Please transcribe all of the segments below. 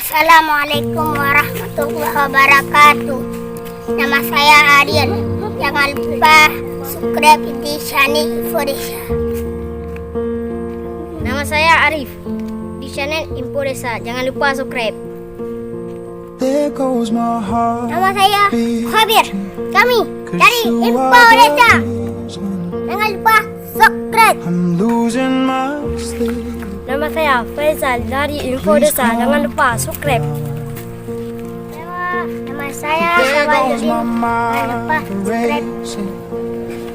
Assalamualaikum warahmatullahi wabarakatuh. Nama saya Aryan. Jangan lupa subscribe di channel Infodesa. Nama saya Arif di channel Infodesa. Jangan lupa subscribe. Nama saya Khabir. Kami dari Infodesa. Jangan lupa subscribe. Nama saya Faizal dari Infodesa. Jangan lupa subscribe. Nama saya Sabaluddin. Jangan lupa subscribe.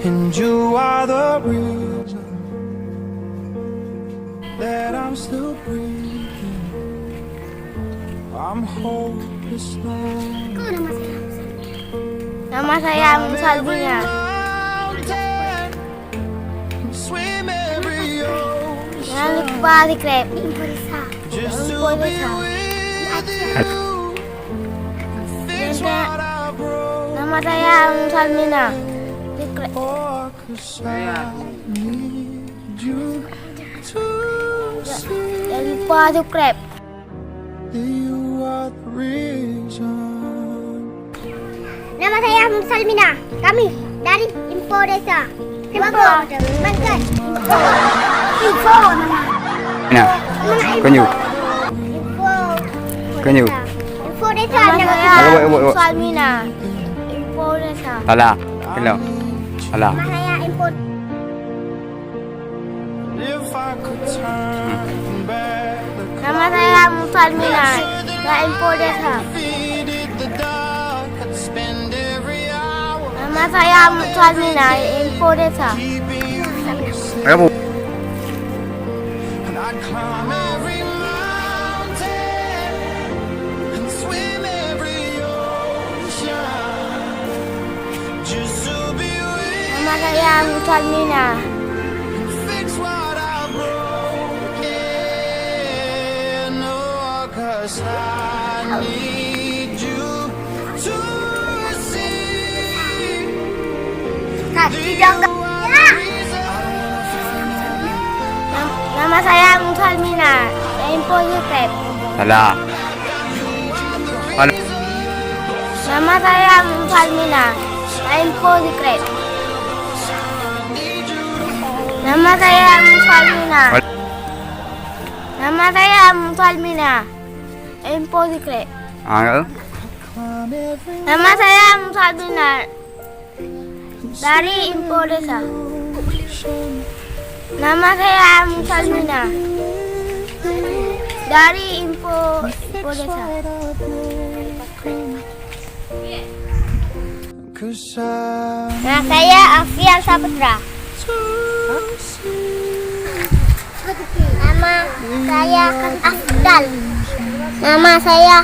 And you are the reason that I'm still breathing. I'm hopeless now. Nama saya Musalbina. Swim every ocean Jangan lupa subscribe. Infodesa. just to be Infodesa. with you. Fix what I broke. Nama saya Musalbina. Subscribe. Oh, 'cause I need you to see Jangan lupa subscribe. that you are the reason. Nama saya Musalmina. Kami dari Infodesa. Info. Bangkai. Info. Nè, có nhiều, Info. có nhiều. Infodesa. Nama Nama saya Halo, Ibu. Musalbina. Infodesa. Alah, hello, alah. saya Info. If I could turn back the Nama saya Musalmina dari Infodesa. defeated the dark, I'd spend every hour Nama saya Musalmina dari Infodesa. keeping you safe. Kamu. And I'd climb every mountain and swim every ocean just to be with Nama saya Musalmina. you, fix what I broken. Oh, 'cause I need you to see Kaki jangan. Nama saya Musalmina dari Infodesa. Alah. Alah. Nama saya Musalmina dari Infodesa. Nama saya Musalmina. Nama saya Musalmina dari Infodesa. À, Nama saya Musalmina dari Infodesa. Nama saya Musalmina dari Infodesa. 'Cause I Nama saya Afian Saputra. Nama saya Afdal. Nama saya